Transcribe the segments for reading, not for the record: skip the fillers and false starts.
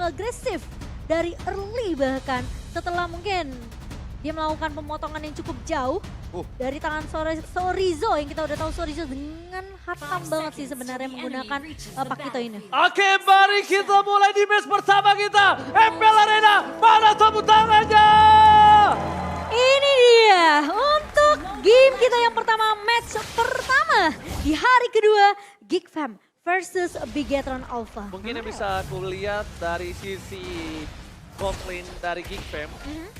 agresif dari early bahkan. Setelah mungkin dia melakukan pemotongan yang cukup jauh dari tangan Sorizo yang kita udah tahu Sorizo dengan hatam banget sih sebenarnya menggunakan Pakito ini. Oke, mari kita mulai di match pertama kita. MPL Arena, mana tepuk tangannya? Ini dia untuk game kita yang pertama, match pertama di hari kedua Geek Fam versus Bigetron Alpha. Mungkin yang bisa aku lihat dari sisi bot lane dari Geek Fam,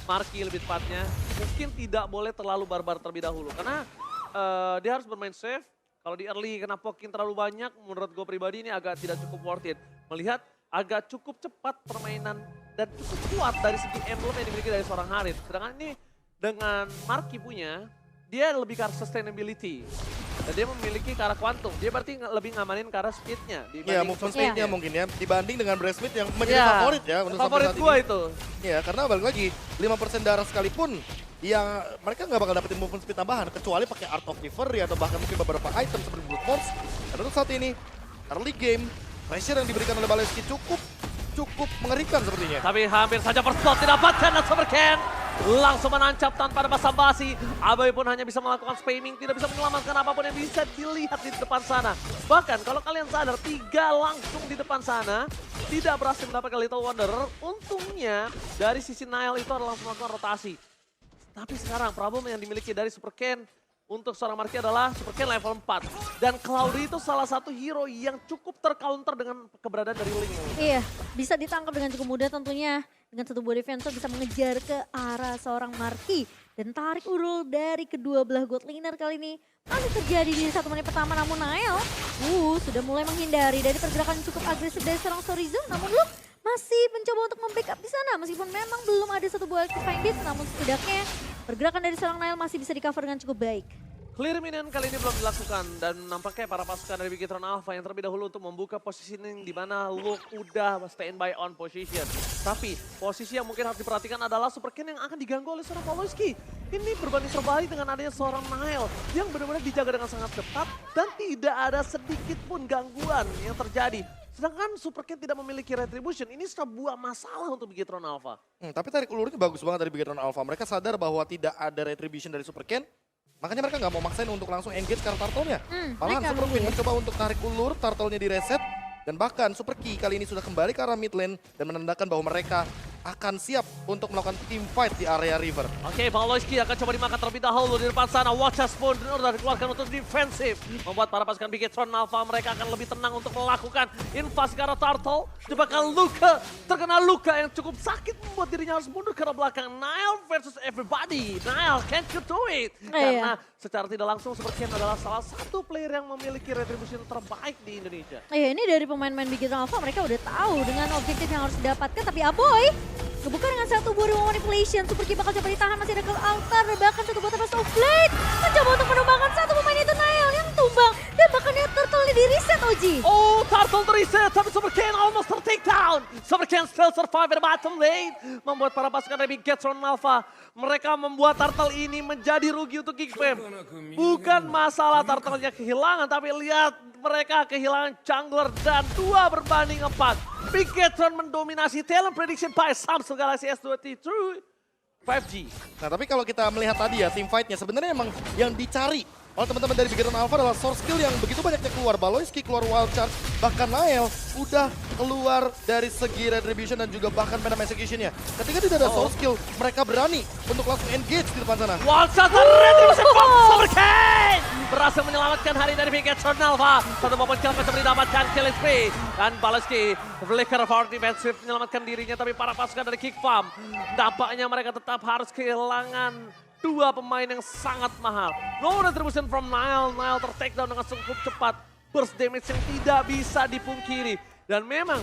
Marky lebih tepatnya, mungkin tidak boleh terlalu barbar terlebih dahulu. Karena dia harus bermain safe. Kalau di early kena pokin terlalu banyak, menurut gue pribadi ini agak tidak cukup worth it. Melihat agak cukup cepat permainan dan cukup kuat dari segi emblem yang dimiliki dari seorang Harith. Sedangkan ini dengan Marky punya, dia lebih ke arah sustainability. Dan dia memiliki ke arah quantum. Dia berarti lebih ngamanin ke arah speednya. Iya, movement speednya mungkin ya. Dibanding dengan Breastmate yang menjadi favorit ya. Favorit gua itu. Iya, karena balik lagi 5% darah sekalipun yang mereka nggak bakal dapetin movement speed tambahan kecuali pakai Art of Reverie atau bahkan mungkin beberapa item seperti Brute Force. Dan untuk saat ini early game pressure yang diberikan oleh Baleski cukup mengerikan sepertinya. Tapi hampir saja first blood didapatkan dan Supercan langsung menancap tanpa ada basa-basi. Abai pun hanya bisa melakukan spamming, tidak bisa menyelamatkan apapun yang bisa dilihat di depan sana. Bahkan kalau kalian sadar, 3 langsung di depan sana tidak berhasil mendapatkan Little Wanderer. Untungnya dari sisi Nile itu adalah langsung melakukan rotasi. Tapi sekarang problem yang dimiliki dari Supercan untuk seorang Marky adalah Supercan level 4. Dan Cloudy itu salah satu hero yang cukup tercounter dengan keberadaan dari Link. Iya, bisa ditangkap dengan cukup mudah tentunya. Dengan satu buah defensor bisa mengejar ke arah seorang Marky. Dan tarik urul dari kedua belah god laner kali ini masih terjadi di 1 menit pertama. Namun Nael sudah mulai menghindari dari pergerakan cukup agresif dari seorang Sorizo. Namun Luke masih mencoba untuk membackup di sana. Meskipun memang belum ada satu buah Electrifying Beast. Namun setidaknya pergerakan dari seorang Nael masih bisa di cover dengan cukup baik. Clear minion kali ini belum dilakukan dan nampaknya para pasukan dari Bigetron Alpha yang terlebih dahulu untuk membuka positioning di mana Luke udah standby on position. Tapi posisi yang mungkin harus diperhatikan adalah Supercan yang akan diganggu oleh seorang Poloski. Ini berbanding terbalik dengan adanya seorang Nile yang benar-benar dijaga dengan sangat ketat dan tidak ada sedikit pun gangguan yang terjadi. Sedangkan Supercan tidak memiliki retribution, ini sebuah masalah untuk Bigetron Alpha. Tapi tarik ulurnya bagus banget dari Bigetron Alpha. Mereka sadar bahwa tidak ada retribution dari Supercan. Makanya mereka nggak mau maksain untuk langsung engage karena turtle-nya. Malahan Super Queen mencoba untuk tarik ulur, turtle-nya direset. Dan bahkan Super Key kali ini sudah kembali ke arah mid lane dan menandakan bahwa mereka akan siap untuk melakukan team fight di area river. Oke, Pawlowski akan coba dimakan terlebih dahulu di depan sana. Watchers pun sudah dikeluarkan untuk defensif. Membuat para pasukan Bigetron Alpha mereka akan lebih tenang untuk melakukan invasi ke arah Turtle. Jebakan luka, terkena luka yang cukup sakit membuat dirinya harus mundur ke arah belakang. Nile versus everybody. Nile, can't you do it? Karena secara tidak langsung Supercan adalah salah satu player yang memiliki retribution terbaik di Indonesia. Iya, ini dari pemain-pemain Bigetron Alpha mereka udah tahu dengan objektif yang harus didapatkan. Tapi Aboy kebuka dengan satu buah Remote Manipulation. Super Key bakal coba ditahan, masih ada ke altar. Dan bahkan satu buah Tempest of Blade mencoba untuk menumbangkan satu pemain itu Nile yang tumbang. Dan bahkan dia turtle di reset Oji. Oh, Turtle reset, tapi Supercan almost ter-take down. Supercan still survive at the bottom lane. Membuat para pasukan dari Bigetron Alpha, mereka membuat Turtle ini menjadi rugi untuk Geek Fam. Bukan masalah Turtle-nya kehilangan, tapi lihat mereka kehilangan jungler dan 2/4. Bigetron mendominasi talent prediction by Samsung Galaxy S23 5G. Nah tapi kalau kita melihat tadi ya, team fight-nya sebenarnya emang yang dicari oleh teman-teman dari Bigetron Alpha adalah source skill yang begitu banyaknya keluar. Baloyski keluar wild charge, bahkan Nile udah keluar dari segi retribution dan juga bahkan venom execution-nya. Ketika tidak ada source skill, mereka berani untuk langsung engage di depan sana. Wild charge dan retribution from Supercan! Berhasil menyelamatkan hari dari Bigetron Alpha. Satu momen kill coba didapatkan kill spree. Dan Baloyski flicker for defensive menyelamatkan dirinya. Tapi para pasukan dari Geek Fam, dampaknya mereka tetap harus kehilangan 2 pemain yang sangat mahal. No retribution from Nile. Nile ter-take down dengan cukup cepat. Burst damage yang tidak bisa dipungkiri. Dan memang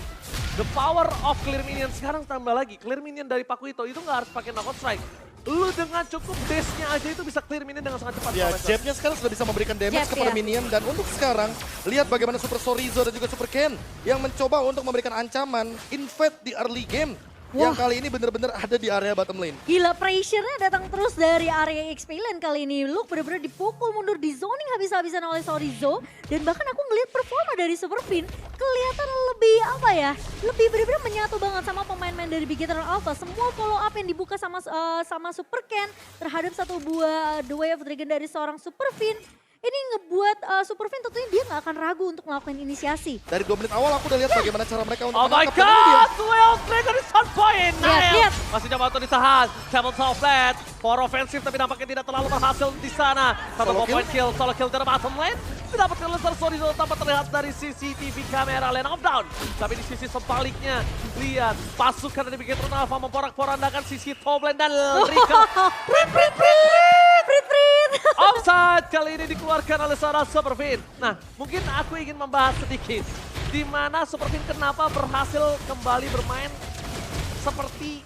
the power of clear minion sekarang tambah lagi. Clear minion dari Pakito itu nggak harus pakai knockout strike. Lu dengan cukup dash-nya aja itu bisa clear minion dengan sangat cepat. Ya, jab-nya sekarang sudah bisa memberikan damage kepada minion. Dan untuk sekarang, lihat bagaimana Super Sorizo dan juga Super Ken yang mencoba untuk memberikan ancaman invade di early game. yang kali ini bener-bener ada di area bottom lane. Gila, pressure-nya datang terus dari area XP lane kali ini. Luke bener-bener dipukul mundur di zoning habis-habisan oleh Sorizo. Dan bahkan aku ngeliat performa dari Superfin kelihatan lebih apa ya, lebih bener-bener menyatu banget sama pemain-pemain dari Big Eternal Alpha. Semua follow up yang dibuka sama Super Ken terhadap satu buah The Way of Dragon dari seorang Superfin. Ini ngebuat Superfin tentunya dia nggak akan ragu untuk melakukan inisiasi. Dari 2 menit awal aku udah lihat bagaimana cara mereka untuk Oh my menangkap, dan ini dia. god, Duel Dragon di start point. Lihat. Nael masih coba untuk ditahan. Tabletop flat, for offensive tapi nampaknya tidak terlalu berhasil di sana. Satu Solo point kill, solo kill dari bottom lane. Didapatkan oleh Sorizo tanpa terlihat dari CCTV kamera lane of down. Tapi di sisi sebaliknya, lihat pasukan dari Big Eternal Alpha memporak-porandakan sisi top lane dan Rika. Prit. Offside kali ini dikeluarkan oleh seorang Superfin. Nah, mungkin aku ingin membahas sedikit di mana Superfin kenapa berhasil kembali bermain seperti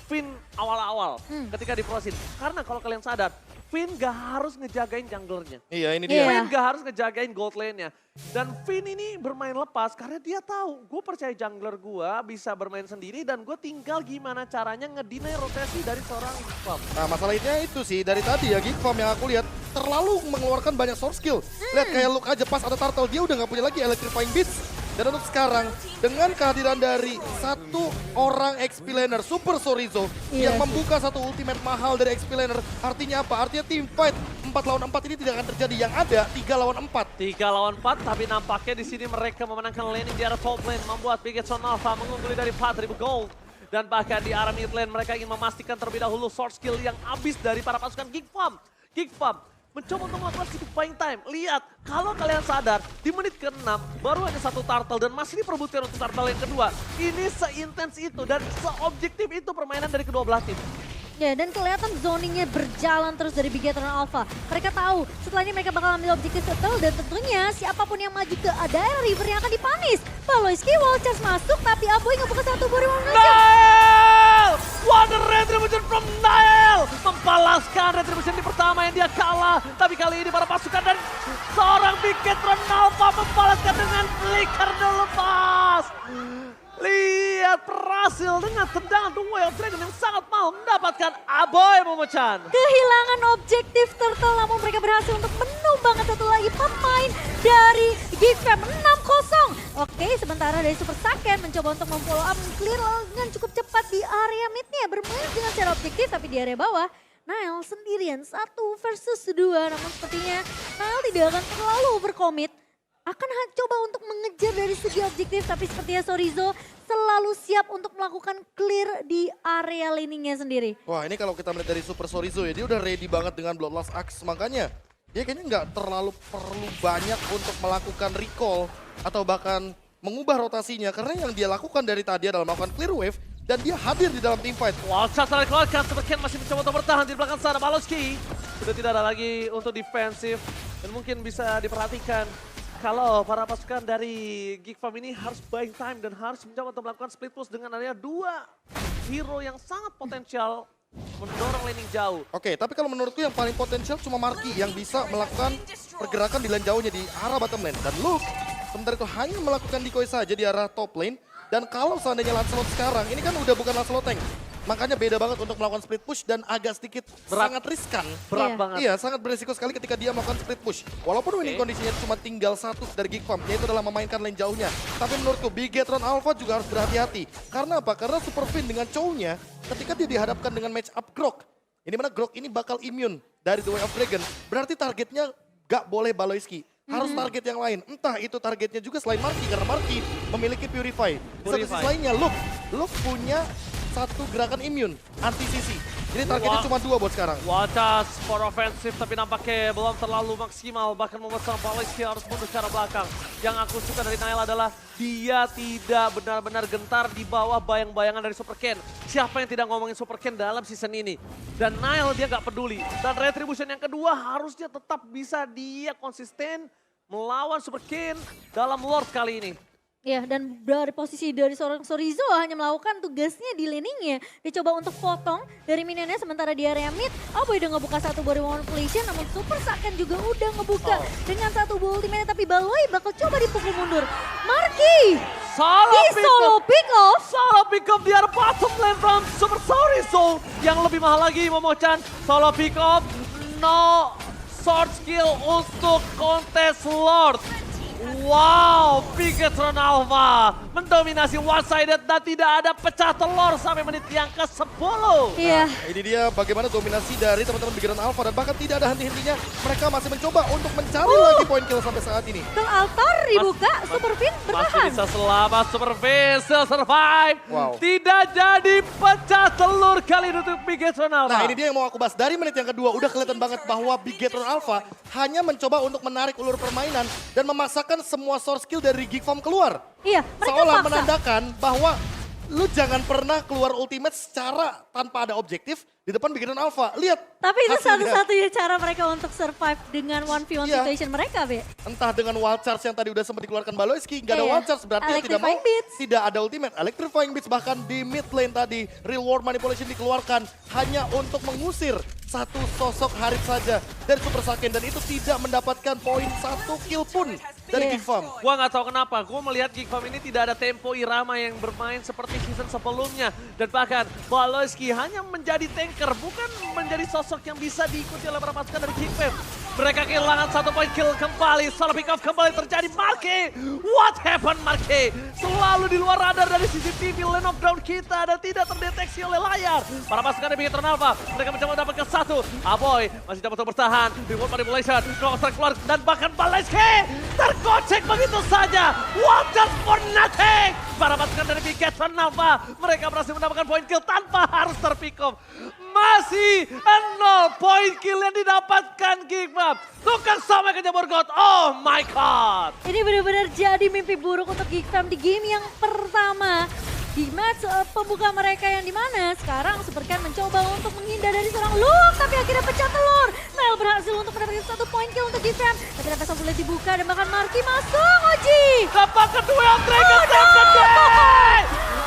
Finn awal-awal ketika di Pro Scene. Karena kalau kalian sadar, Finn gak harus ngejagain junglernya. Iya, ini dia. Iya. Finn gak harus ngejagain gold lane-nya. Dan Finn ini bermain lepas karena dia tahu, gue percaya jungler gue bisa bermain sendiri dan gue tinggal gimana caranya ngedinai rotasi dari seorang Gigfam. Nah masalahnya itu sih, dari tadi ya Gigfam yang aku lihat terlalu mengeluarkan banyak source skill. Lihat kayak Luke aja pas ada turtle dia udah gak punya lagi electrifying beats. Dan untuk sekarang dengan kehadiran dari satu orang XP laner Super Sorizo yang membuka satu ultimate mahal dari XP laner, artinya apa? Artinya team fight 4 lawan 4 ini tidak akan terjadi, yang ada 3 lawan 4. 3 lawan 4, tapi nampaknya di sini mereka memenangkan laning di arah top lane, membuat Big Eternal Alpha mengungguli dari 4.000 gold. Dan bahkan di arah mid lane mereka ingin memastikan terlebih dahulu source skill yang habis dari para pasukan Gigfam. Gigfam mencoba untuk melakukan sedikit buying time. Lihat, kalau kalian sadar, di menit ke-6 baru hanya satu turtle dan masih diperebutkan untuk turtle yang kedua. Ini seintens itu dan seobjektif itu permainan dari kedua belah tim. Ya, dan kelihatan zoningnya berjalan terus dari Big Eternal Alpha. Mereka tahu setelah ini mereka bakal ambil objektif settle dan tentunya siapapun yang maju ke daerah river yang akan dipanis. Baloyski wall charge masuk tapi Aboy ngebuka satu buri Nael! What a retribution from Nael! Membalaskan retribution di pertama yang dia kalah. Tapi kali ini para pasukan dan seorang Big Eternal Alpha membalaskan dengan flicker lepas. Lihat berhasil dengan tendangan The Way of Dragon yang sangat mahal mendapatkan Aboy Momochan. Kehilangan objektif turtle namun mereka berhasil untuk menumbangkan satu lagi pemain dari Gigfam 6-0. Oke, sementara dari Super Saiyan mencoba untuk memfollow up clear dengan cukup cepat di area midnya, bermain dengan secara objektif tapi di area bawah Nael sendirian 1 versus 2, namun sepertinya Nael tidak akan terlalu overcommit. Akan coba untuk mengejar dari segi objektif, tapi sepertinya Sorizo selalu siap untuk melakukan clear di area laningnya sendiri. Wah ini kalau kita melihat dari Super Sorizo ya, dia udah ready banget dengan Bloodlust Axe. Makanya dia kayaknya nggak terlalu perlu banyak untuk melakukan recall atau bahkan mengubah rotasinya. Karena yang dia lakukan dari tadi adalah melakukan clear wave dan dia hadir di dalam team fight. Wall shot telah dikeluarkan, Superken masih mencoba untuk bertahan di belakang sana. Baloski sudah tidak ada lagi untuk defensif dan mungkin bisa diperhatikan kalau para pasukan dari Gigfam ini harus buying time dan harus mencoba untuk melakukan split push dengan adanya 2 hero yang sangat potensial mendorong laning jauh. Oke, tapi kalau menurutku yang paling potensial cuma Marky yang bisa melakukan pergerakan di lane jauhnya di arah bottom lane. Dan Luke sementara itu hanya melakukan decoy saja di arah top lane. Dan kalau seandainya Lancelot sekarang, ini kan udah bukan Lancelot tank. Makanya beda banget untuk melakukan split push dan agak sedikit sangat riskan. Berat banget. Iya, sangat beresiko sekali ketika dia melakukan split push. Walaupun winning kondisinya cuma tinggal 1 dari Gigfam, yaitu adalah memainkan lane jauhnya. Tapi menurutku Big Eternal Alpha juga harus berhati-hati. Karena apa? Karena Superfin dengan Chow-nya, ketika dia dihadapkan dengan match up Grok, ini mana Grok ini bakal immune dari The Way of Dragon. Berarti targetnya gak boleh Baloyski. Harus target yang lain. Entah itu targetnya juga selain Marky, karena Marky memiliki Purify. Di satu sisi lainnya Luke punya satu gerakan immune, anti-CC. Jadi targetnya cuma 2 buat sekarang. Wacas for offensive tapi nampaknya belum terlalu maksimal. Bahkan membuat sang Baloski harus mundur ke arah belakang. Yang aku suka dari Nael adalah dia tidak benar-benar gentar di bawah bayang-bayangan dari Superken. Siapa yang tidak ngomongin Superken dalam season ini? Dan Nael dia nggak peduli. Dan Retribution yang kedua harusnya tetap bisa dia konsisten melawan Superken dalam Lord kali ini. Ya, dan dari posisi dari seorang Sorizo hanya melakukan tugasnya di laningnya. Dia coba untuk potong dari minionnya sementara di area mid. Aboy udah ngebuka satu body manipulation, namun Super Saiyan juga udah ngebuka dengan satu bull ultimate. Tapi Baloy bakal coba dipukul mundur. Marky! Solo pick off. Solo pick up di arah bottom lane from Super Chorizo. Yang lebih mahal lagi Momochan. Solo pick up. No sword skill untuk kontes Lord. Wow, Bigetron Alpha mendominasi one-sided dan tidak ada pecah telur sampai menit yang ke-10. Iya. Ini dia bagaimana dominasi dari teman-teman Bigetron Alpha dan bahkan tidak ada henti-hentinya. Mereka masih mencoba untuk mencari lagi poin kill sampai saat ini. Ke altar dibuka, Super Fin Masih bertahan. bisa selamat, Super Fin still survive. Wow. Tidak jadi pecah telur kali ini untuk Bigetron Alpha. Nah ini dia yang mau aku bahas. Dari menit yang kedua udah kelihatan banget bahwa Bigetron Alpha hanya mencoba untuk menarik ulur permainan dan memaksakan semua source skill dari Geek Farm keluar. Iya, mereka Seolah paksa. menandakan bahwa lu jangan pernah keluar ultimate secara tanpa ada objektif di depan Bigetron Alpha. Lihat. Tapi itu hasilnya. satu-satunya cara mereka untuk survive dengan 1v1 Iya. situation mereka, Be. Entah dengan wild charge yang tadi udah sempat dikeluarkan Baloyski, nggak ada Iya. wild charge berarti yang tidak mau, Electrifying Beats. tidak ada ultimate. Electrifying Beats bahkan di mid lane tadi, real world manipulation dikeluarkan hanya untuk mengusir satu sosok Harith saja dari Super Saiyan dan itu tidak mendapatkan poin 1 kill pun dari Iya. Geek Farm. Gua nggak tahu kenapa, gua melihat Geek Farm ini tidak ada tempo irama yang bermain seperti season sebelumnya. Dan bahkan Baloyski hanya menjadi tanker, bukan menjadi sosok yang bisa diikuti oleh para pasukan dari Geek Farm. Mereka kehilangan 1 poin kill kembali, solo pick off kembali terjadi. Marke, what happened Marke? Selalu di luar radar dari CCTV lane of down kita dan tidak terdeteksi oleh layar. Para pasukan dari Bigetron Alpha, mereka mencoba mendapatkan 1. Aboy masih dapat untuk bertahan, reward manipulation, Crosshair keluar dan bahkan Baloyski tergocek begitu saja. What just for nothing? Para pasukan dari Bigetron Alpha, mereka berhasil mendapatkan poin kill tanpa harus terpick off. Masih 0 poin kill yang didapatkan Geek Farm. Tukang sampai ke Jabor God. Oh my god. Ini benar-benar jadi mimpi buruk untuk Geek Farm di game yang pertama. Di match pembuka mereka yang dimana sekarang Supercan mencoba untuk menghindar dari seorang Luke tapi akhirnya pecah telur. Mel berhasil untuk mendapatkan 1 poin kill untuk Geek Farm. Tapi Tempest boleh dibuka dan bahkan Marky masuk, Oji. Kapan kedua yang Dragon Oh, Dance no! Day?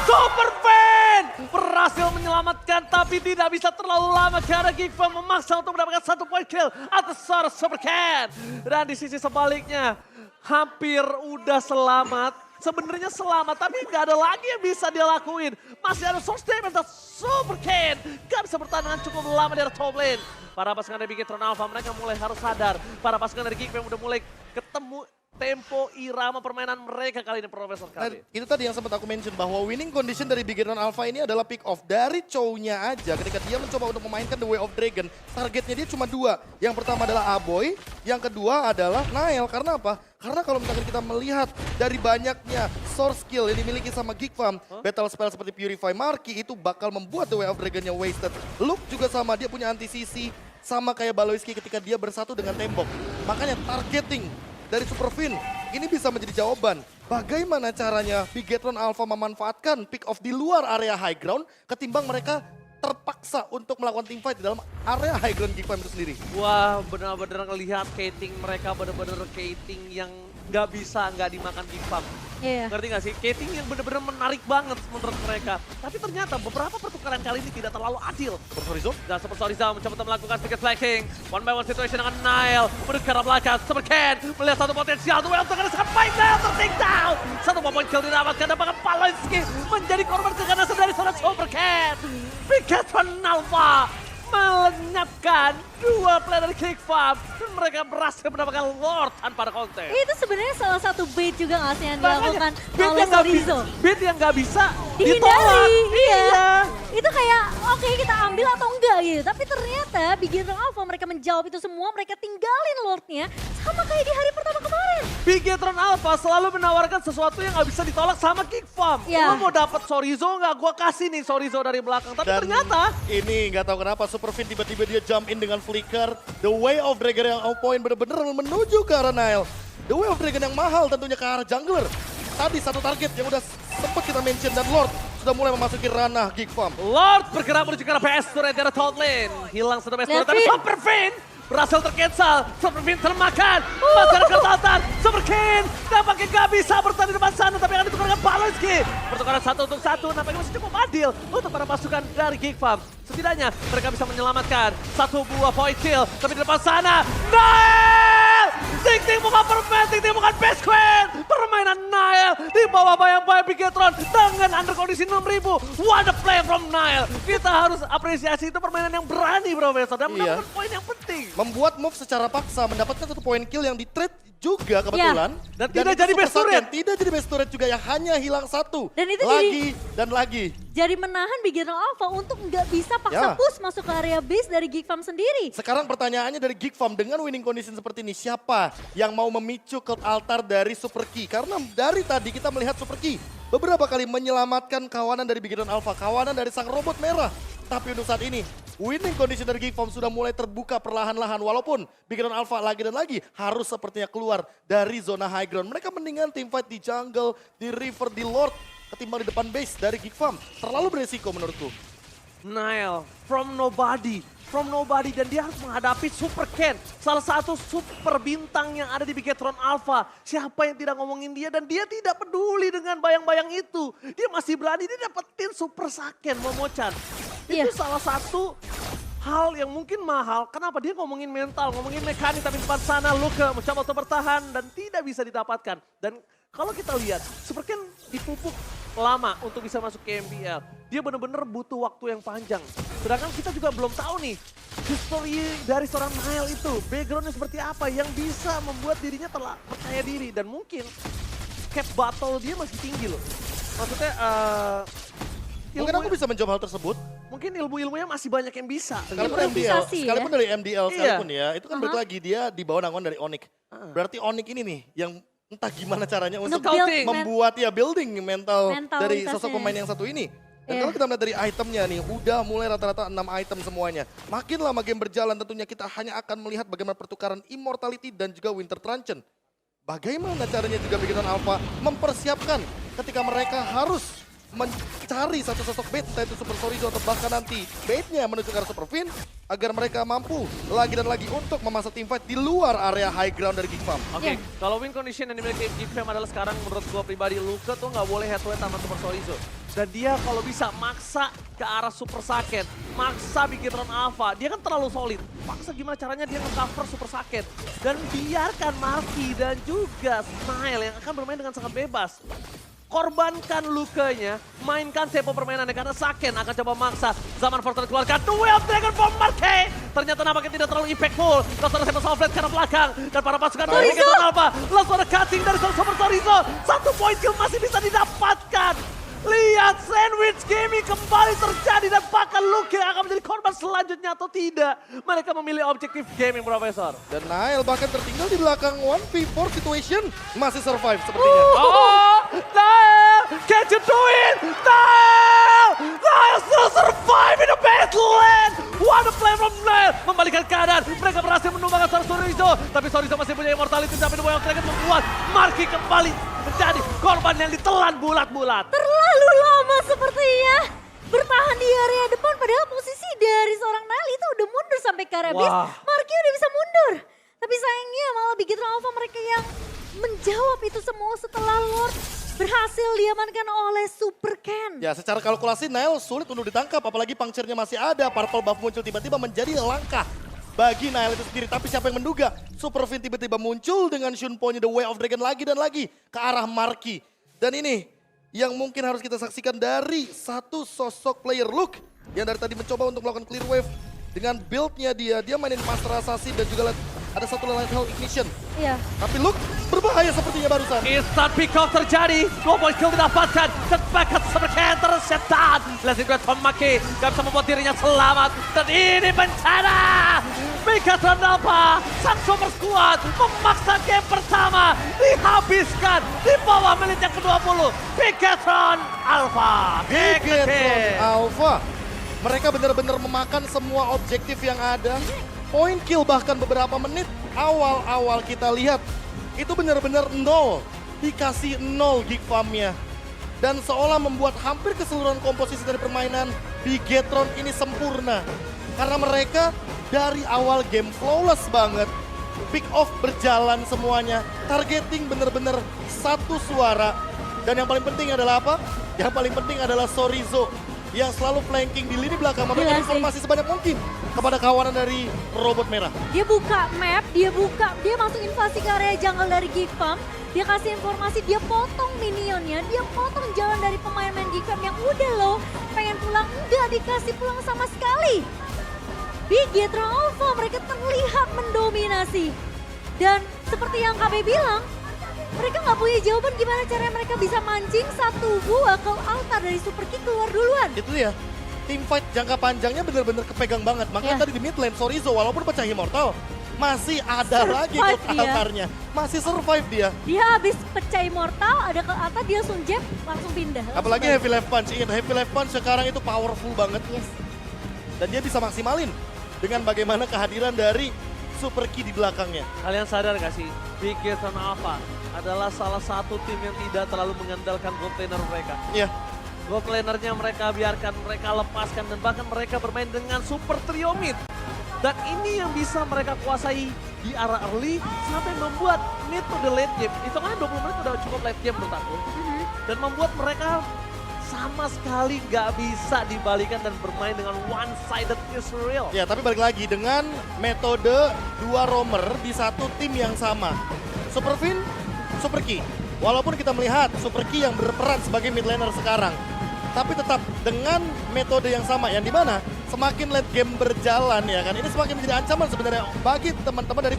Super Fan berhasil menyelamatkan tapi tidak bisa terlalu lama karena Geek Farm memaksa untuk mendapatkan 1 poin kill atas seorang Supercan. Dan di sisi sebaliknya hampir udah selamat. Sebenarnya selamat, tapi nggak ada lagi yang bisa dia lakuin. Masih ada source damage dan Supercan nggak bisa bertahan dengan cukup lama dari top lane. Para pasukan dari Bigetron Alpha mereka mulai harus sadar. Para pasukan dari Geek Farm udah mulai ketemu tempo irama permainan mereka kali ini, Profesor Nah, KB. itu tadi yang sempat aku mention bahwa winning condition dari Bigetron Alpha ini adalah pick off dari Chow-nya aja. Ketika dia mencoba untuk memainkan The Way of Dragon, targetnya dia cuma 2. Yang pertama adalah Aboy, yang kedua adalah Nael. Karena apa? Karena kalau misalkan kita melihat dari banyaknya source skill yang dimiliki sama Geek Farm, battle spell seperti Purify Marky itu bakal membuat The Way of Dragon-nya wasted. Luke juga sama, dia punya anti-CC sama kayak Baloyski ketika dia bersatu dengan tembok. Makanya targeting dari Super Fin ini bisa menjadi jawaban. Bagaimana caranya Bigetron Alpha memanfaatkan pick off di luar area high ground ketimbang mereka terpaksa untuk melakukan team fight di dalam area high ground Geek Farm itu sendiri. Wah, benar-benar ngelihat Kating mereka benar-benar Kating yang nggak bisa nggak dimakan Geek Farm. Iya. Ngerti nggak sih? Kating yang benar-benar menarik banget menurut mereka. Tapi ternyata beberapa pertukaran kali ini tidak terlalu adil. Super Horizon? Dan Super Soriza mencoba untuk melakukan picket flanking. One by one situation dengan Nile. Menuju ke arah belakang. Super Ken melihat satu potensial. Duel untuk sangat baik. Nile ter-take down. 1 poin kill didapatkan. Dan bahkan Baloyski menjadi korban keganasan dari seorang Super Ken. Bigetron Alpha melenyapkan 2 player dari Geek Farm. Dan mereka berhasil mendapatkan Lord tanpa ada konten. Itu sebenarnya salah satu bait juga nggak sih yang dilakukan beat oleh yang nggak Sorizo. beat yang nggak bisa ditolak. Dihindari, iya. Iya. Itu kayak oke kita ambil atau enggak gitu. Tapi ternyata Bigetron Alpha mereka menjawab itu semua, mereka tinggalin Lordnya sama kayak di hari pertama kemarin. Bigetron Alpha selalu menawarkan sesuatu yang nggak bisa ditolak sama Geek Farm. Ya. Lo mau dapat Sorizo nggak? Gua kasih nih Sorizo dari belakang. Tapi Dan ternyata ini nggak tahu kenapa Super Fin tiba-tiba dia jump in dengan flicker. The Way of Dragon yang on point bener-bener menuju ke arah Nile. The Way of Dragon yang mahal tentunya ke arah jungler. Tadi satu target yang udah sempat kita mention dan Lord sudah mulai memasuki ranah Geek Farm. Lord bergerak menuju ke arah PS turret dari top lane. Hilang sudah PS turret, tapi Levin. Super Fin berhasil tercancel. Super Fin termakan. Masyarakat Altar. Super King nampaknya gak bisa bertahan di depan sana, tapi akan ditukarkan Baloyski. Pertukaran 1 untuk 1 nampaknya masih cukup adil untuk para pasukan dari Geek Farm. Setidaknya mereka bisa menyelamatkan 1 buah point kill, tapi di depan sana Nile Ting bukan permain, Ting bukan best queen. Permainan Nile di bawah bayang-bayang Bigetron dengan under kondisi 6.000. What a play from Nile. Kita harus apresiasi itu permainan yang berani Profesor. Dan Iya. mendapatkan poin yang penting. Membuat move secara paksa, mendapatkan 1 poin kill yang di-trade juga kebetulan. Dan tidak itu jadi Super best turret. Saiyan tidak jadi best turret juga yang hanya hilang 1. Dan itu lagi dan lagi. Jadi menahan Bigetron Alpha untuk nggak bisa Ya. paksa push masuk ke area base dari Geek Farm sendiri. Sekarang pertanyaannya dari Geek Farm, dengan winning condition seperti ini, siapa yang mau memicu cult altar dari Super Key? Karena dari tadi kita melihat Super Key beberapa kali menyelamatkan kawanan dari Bigetron Alpha, kawanan dari sang robot merah. Tapi untuk saat ini, winning condition dari Geek Farm sudah mulai terbuka perlahan-lahan. Walaupun Bigetron Alpha lagi dan lagi harus sepertinya keluar dari zona high ground. Mereka mendingan teamfight di jungle, di river, di lord, ketimbang di depan base dari Geek Farm. Terlalu beresiko menurutku. Nile from nobody dan dia harus menghadapi Super Ken, salah satu super bintang yang ada di Bigetron Alpha. Siapa yang tidak ngomongin dia dan dia tidak peduli dengan bayang-bayang itu. Dia masih berani, dia dapetin Super Saiyan Momochan. Iya. Itu salah satu hal yang mungkin mahal. Kenapa dia ngomongin mental, ngomongin mekanik, tapi di depan sana Luka mencoba untuk bertahan dan tidak bisa didapatkan. Dan kalau kita lihat, Super Ken dipupuk lama untuk bisa masuk ke MPL. Dia benar-benar butuh waktu yang panjang. Sedangkan kita juga belum tahu nih, history dari seorang Nile itu, backgroundnya seperti apa yang bisa membuat dirinya percaya diri. Dan mungkin cap battle dia masih tinggi loh. Maksudnya, Mungkin aku bisa menjawab hal tersebut. mungkin ilmu-ilmunya masih banyak yang bisa. Sekalipun MDL, Improvisasi ya. sekalipun dari MDL Iya. sekalipun ya, itu kan balik lagi dia di bawah naungan dari Onyx. Berarti Onyx ini nih yang entah gimana caranya untuk Scouting. membuat ya building mental dari Mentalitasnya. sosok pemain yang satu ini. Dan Iya. kalau kita melihat dari itemnya nih, udah mulai rata-rata 6 item semuanya. Makin lama game berjalan tentunya kita hanya akan melihat bagaimana pertukaran Immortality dan juga Winter Truncheon. Bagaimana caranya juga Bigetron Alpha mempersiapkan ketika mereka harus mencari satu sosok bait, entah itu Super Sorizo atau bahkan nanti baitnya menuju ke arah Super Fin, agar mereka mampu lagi dan lagi untuk memasak teamfight di luar area high ground dari Geek Farm. Oke, kalau win condition yang dimiliki Geek Fam adalah sekarang menurut gua pribadi, Luka tuh nggak boleh head to head sama Super Sorizo. Dan dia kalau bisa maksa ke arah Super Saiyan, maksa Bigetron Alpha, dia kan terlalu solid. Maksa gimana caranya dia nge-cover Super Saiyan. Dan biarkan Marky dan juga Smile yang akan bermain dengan sangat bebas. Korbankan Lukanya, mainkan tempo permainannya karena Saiyan akan coba maksa. Zaman Fortnite keluarkan Duel Dragon from Marky. Ternyata nampaknya tidak terlalu impactful. Langsung ada Seven Soulblade ke arah belakang. Dan para pasukan dari Bigetron Alpha langsung ada cutting dari Super Sorizo. 1 poin kill masih bisa didapatkan. Lihat sandwich gaming kembali terjadi dan bahkan Luka akan menjadi korban selanjutnya atau tidak. Mereka memilih objektif gaming, Profesor. Dan Nile bahkan tertinggal di belakang 1v4 situation, masih survive sepertinya. Oh, Nile, can you do it? Nile! Nile still survive in the battleland! What a play from Nile! Membalikan keadaan, mereka berhasil menumbangkan seorang Sorizo. Tapi Sorizo masih punya immortality, tapi The Boy of Dragon membuat Marky kembali menjadi korban yang ditelan bulat-bulat. Terlalu lama sepertinya bertahan di area depan, padahal posisi dari seorang Nile itu udah mundur sampai ke area base. Wah. Marky udah bisa mundur. Tapi sayangnya malah Bigetron Alpha mereka yang menjawab itu semua setelah Lord berhasil diamankan oleh Super Ken. Ya, secara kalkulasi Nile sulit untuk ditangkap, apalagi puncture-nya masih ada. Purple buff muncul tiba-tiba menjadi langkah bagi Nile itu sendiri. Tapi siapa yang menduga Super Fin tiba-tiba muncul dengan Shunpo-nya The Way of Dragon lagi dan lagi ke arah Marky. Dan ini yang mungkin harus kita saksikan dari satu sosok player Luke yang dari tadi mencoba untuk melakukan clear wave dengan build-nya dia mainin Master Assassin dan juga ada satu Lighthouse Ignition. Iya. Tapi Luke berbahaya sepertinya barusan. Instant pick off terjadi, 2 point kill didapatkan, dan bakat Super Ken tersetan. Blessing Great from Marky, gak bisa membuat dirinya selamat, dan ini bencana. Bigetron Alpha, sang super squad, memaksa game pertama, dihabiskan di bawah menit yang ke-20. Bigetron Alpha, Bigetron Alpha. Mereka benar-benar memakan semua objektif yang ada. Point kill bahkan beberapa menit awal-awal kita lihat. Itu benar-benar 0. Dikasih 0 Geek Farm-nya. Dan seolah membuat hampir keseluruhan komposisi dari permainan Bigetron ini sempurna. Karena mereka dari awal game flawless banget. Pick off berjalan semuanya. Targeting benar-benar satu suara. Dan yang paling penting adalah apa? Yang paling penting adalah Sorizo yang selalu flanking di lini belakang, memberikan Gila sih. informasi sebanyak mungkin kepada kawanan dari robot merah. Dia buka map, dia masuk invasi ke area jungle dari Geek Farm. Dia kasih informasi, dia potong minionnya, dia potong jalan dari pemain-pemain Geek Farm yang udah loh pengen pulang, enggak dikasih pulang sama sekali. Bigetron Alpha mereka terlihat mendominasi. Dan seperti yang KB bilang, mereka nggak punya jawaban gimana caranya mereka bisa mancing satu buah ke altar dari Super Kick keluar duluan. Itu dia. Team fight jangka panjangnya benar-benar kepegang banget. Makanya Ya. tadi di mid lane Sorizo walaupun pecah Immortal, masih ada lagi Survive ke dia. altarnya. Masih survive dia. Dia habis pecah Immortal, ada ke altar, dia langsung jab, langsung pindah. langsung Apalagi balik. Heavy Left Punch. Ingat, Heavy Left Punch sekarang itu powerful banget. Yes. Dan dia bisa maksimalin dengan bagaimana kehadiran dari Super Key di belakangnya. Kalian sadar gak sih, Bigetron Alpha adalah salah satu tim yang tidak terlalu mengandalkan gold laner mereka. Iya. Gold lanernya mereka biarkan, mereka lepaskan, dan bahkan mereka bermain dengan super trio mid. Dan ini yang bisa mereka kuasai di arah early sampai membuat mid to the late game. Itu kan 20 menit udah cukup late game menurut aku. Dan membuat mereka sama sekali gak bisa dibalikan dan bermain dengan one-sided Israel. Ya, tapi balik lagi dengan metode dua roamer di satu tim yang sama. Super Fin, Super Key. Walaupun kita melihat Super Key yang berperan sebagai mid laner sekarang. Tapi tetap dengan metode yang sama, yang dimana semakin late game berjalan ya kan. Ini semakin menjadi ancaman sebenarnya bagi teman-teman dari